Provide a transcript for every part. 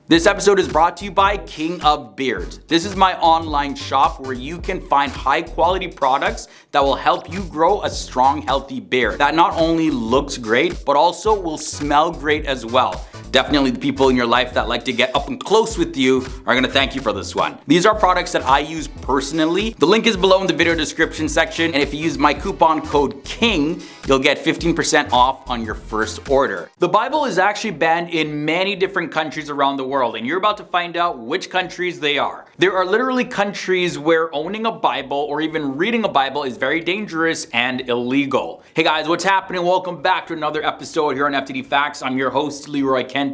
This episode is brought to you by King of Beards. This is my online shop where you can find high quality products that will help you grow a strong, healthy beard that not only looks great, but also will smell great as well. Definitely the people in your life that like to get up and close with you are gonna thank you for this one. These are products that I use personally. The link is below in the video description section, and if you use my coupon code KING, you'll get 15% off on your first order. The Bible is actually banned in many different countries around the world, and you're about to find out which countries they are. There are literally countries where owning a Bible or even reading a Bible is very dangerous and illegal. Hey guys, what's happening? Welcome back to another episode here on FTD Facts. I'm your host, Leroy Kenton.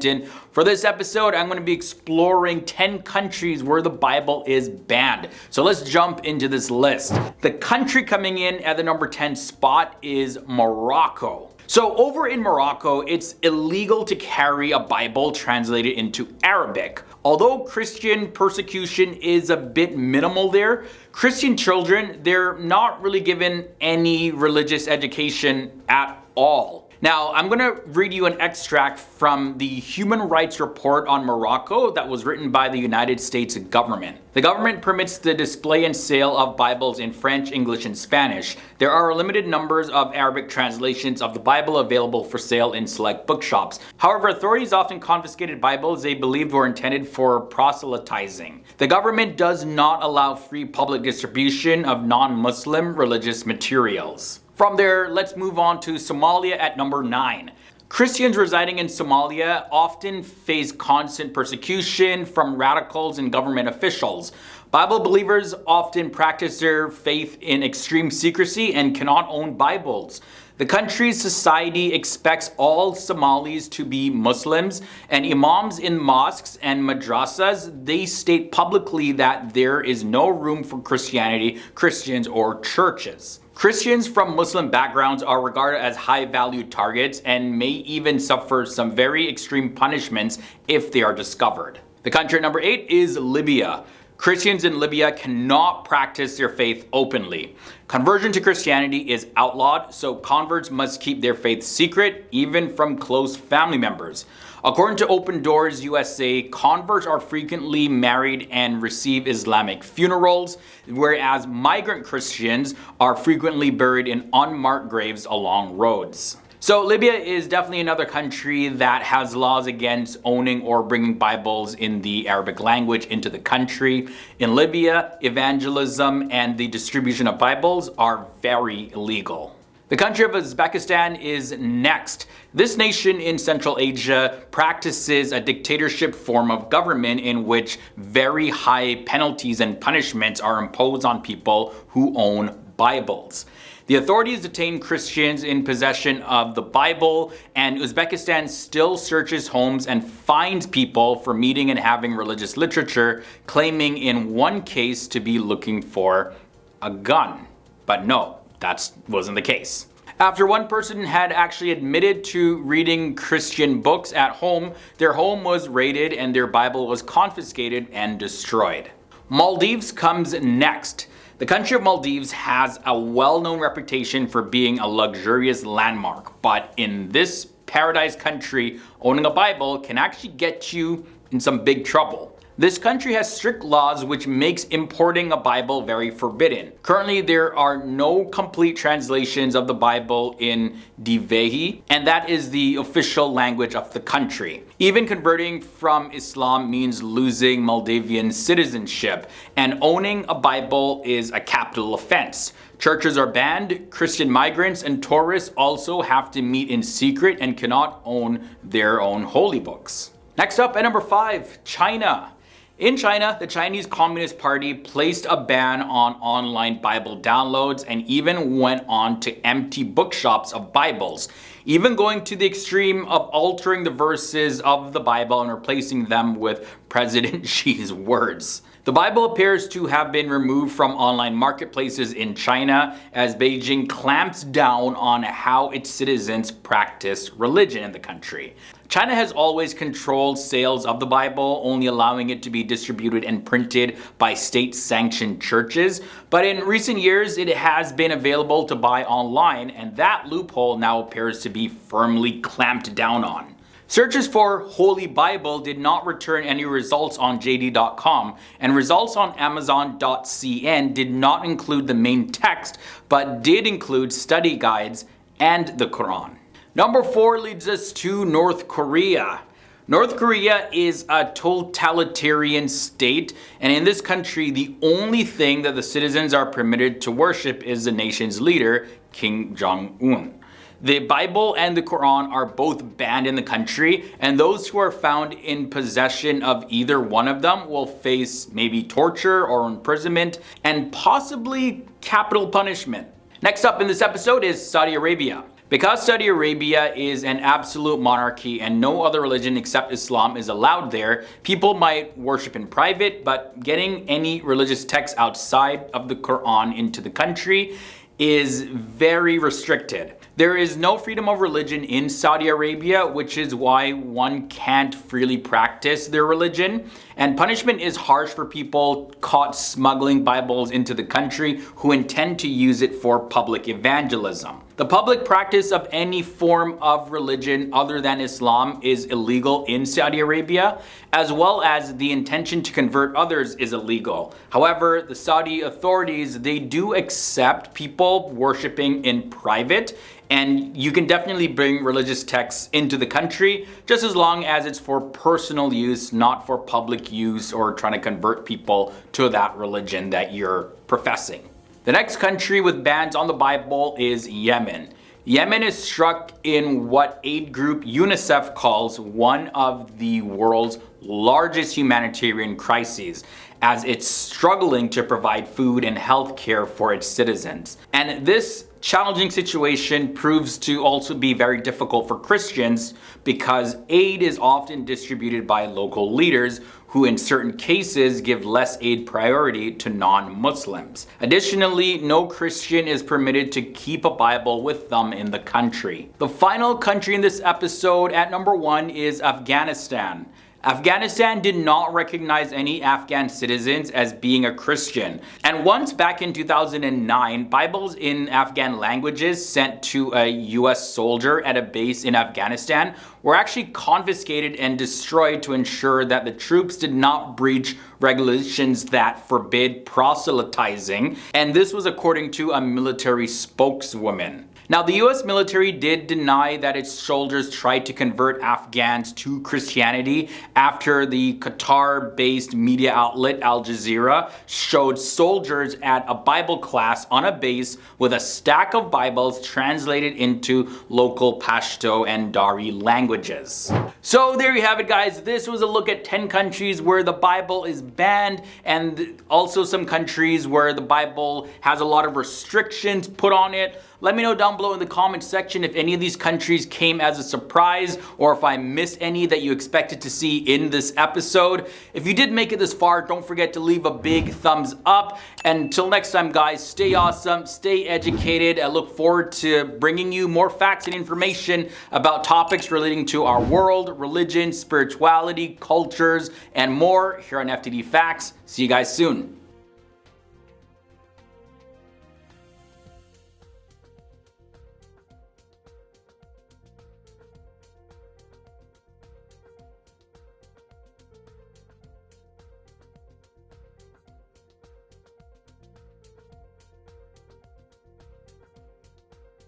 For this episode, I'm going to be exploring 10 countries where the Bible is banned. So let's jump into this list. The country coming in at the number 10 spot is Morocco. So over in Morocco, it's illegal to carry a Bible translated into Arabic. Although Christian persecution is a bit minimal there, Christian children, they're not really given any religious education at all. Now, I'm going to read you an extract from the Human Rights Report on Morocco that was written by the United States government. The government permits the display and sale of Bibles in French, English, and Spanish. There are limited numbers of Arabic translations of the Bible available for sale in select bookshops. However, authorities often confiscated Bibles they believed were intended for proselytizing. The government does not allow free public distribution of non-Muslim religious materials. From there, let's move on to Somalia at number 9. Christians residing in Somalia often face constant persecution from radicals and government officials. Bible believers often practice their faith in extreme secrecy and cannot own Bibles. The country's society expects all Somalis to be Muslims, and imams in mosques and madrasas, they state publicly that there is no room for Christianity, Christians, or churches. Christians from Muslim backgrounds are regarded as high-value targets and may even suffer some very extreme punishments if they are discovered. The country at number 8 is Libya. Christians in Libya cannot practice their faith openly. Conversion to Christianity is outlawed, so converts must keep their faith secret, even from close family members. According to Open Doors USA, converts are frequently married and receive Islamic funerals, whereas migrant Christians are frequently buried in unmarked graves along roads. So Libya is definitely another country that has laws against owning or bringing Bibles in the Arabic language into the country. In Libya, evangelism and the distribution of Bibles are very illegal. The country of Uzbekistan is next. This nation in Central Asia practices a dictatorship form of government in which very high penalties and punishments are imposed on people who own Bibles. The authorities detain Christians in possession of the Bible, and Uzbekistan still searches homes and finds people for meeting and having religious literature, claiming in one case to be looking for a gun. But no, that wasn't the case. After one person had actually admitted to reading Christian books at home, their home was raided and their Bible was confiscated and destroyed. Maldives comes next. The country of Maldives has a well-known reputation for being a luxurious landmark, but in this paradise country, owning a Bible can actually get you in some big trouble. This country has strict laws which makes importing a Bible very forbidden. Currently, there are no complete translations of the Bible in Divehi, and that is the official language of the country. Even converting from Islam means losing Maldivian citizenship, and owning a Bible is a capital offense. Churches are banned, Christian migrants and tourists also have to meet in secret and cannot own their own holy books. Next up at number 5, China. In China, the Chinese Communist Party placed a ban on online Bible downloads and even went on to empty bookshops of Bibles, even going to the extreme of altering the verses of the Bible and replacing them with President Xi's words. The Bible appears to have been removed from online marketplaces in China as Beijing clamps down on how its citizens practice religion in the country. China has always controlled sales of the Bible, only allowing it to be distributed and printed by state-sanctioned churches. But in recent years, it has been available to buy online, and that loophole now appears to be firmly clamped down on. Searches for Holy Bible did not return any results on JD.com, and results on Amazon.cn did not include the main text, but did include study guides and the Quran. Number 4 leads us to North Korea. North Korea is a totalitarian state, and in this country, the only thing that the citizens are permitted to worship is the nation's leader, Kim Jong-un. The Bible and the Quran are both banned in the country, and those who are found in possession of either one of them will face maybe torture or imprisonment and possibly capital punishment. Next up in this episode is Saudi Arabia. Because Saudi Arabia is an absolute monarchy and no other religion except Islam is allowed there, people might worship in private, but getting any religious texts outside of the Quran into the country is very restricted. There is no freedom of religion in Saudi Arabia, which is why one can't freely practice their religion. And punishment is harsh for people caught smuggling Bibles into the country who intend to use it for public evangelism. The public practice of any form of religion other than Islam is illegal in Saudi Arabia, as well as the intention to convert others is illegal. However, the Saudi authorities, they do accept people worshiping in private, and you can definitely bring religious texts into the country, just as long as it's for personal use, not for public use or trying to convert people to that religion that you're professing. The next country with bans on the Bible is Yemen. Yemen is struck in what aid group UNICEF calls one of the world's largest humanitarian crises, as it's struggling to provide food and health care for its citizens. And this challenging situation proves to also be very difficult for Christians because aid is often distributed by local leaders who in certain cases give less aid priority to non-Muslims. Additionally, no Christian is permitted to keep a Bible with them in the country. The final country in this episode at number 1 is Afghanistan. Afghanistan did not recognize any Afghan citizens as being a Christian. And once back in 2009, Bibles in Afghan languages sent to a US soldier at a base in Afghanistan were actually confiscated and destroyed to ensure that the troops did not breach regulations that forbid proselytizing. And this was according to a military spokeswoman. Now, the US military did deny that its soldiers tried to convert Afghans to Christianity after the Qatar-based media outlet Al Jazeera showed soldiers at a Bible class on a base with a stack of Bibles translated into local Pashto and Dari languages. So there you have it, guys. This was a look at 10 countries where the Bible is banned, and also some countries where the Bible has a lot of restrictions put on it. Let me know down below in the comment section if any of these countries came as a surprise or if I missed any that you expected to see in this episode. If you did make it this far, don't forget to leave a big thumbs up. And until next time, guys, stay awesome, stay educated. I look forward to bringing you more facts and information about topics relating to our world, religion, spirituality, cultures, and more here on FTD Facts. See you guys soon.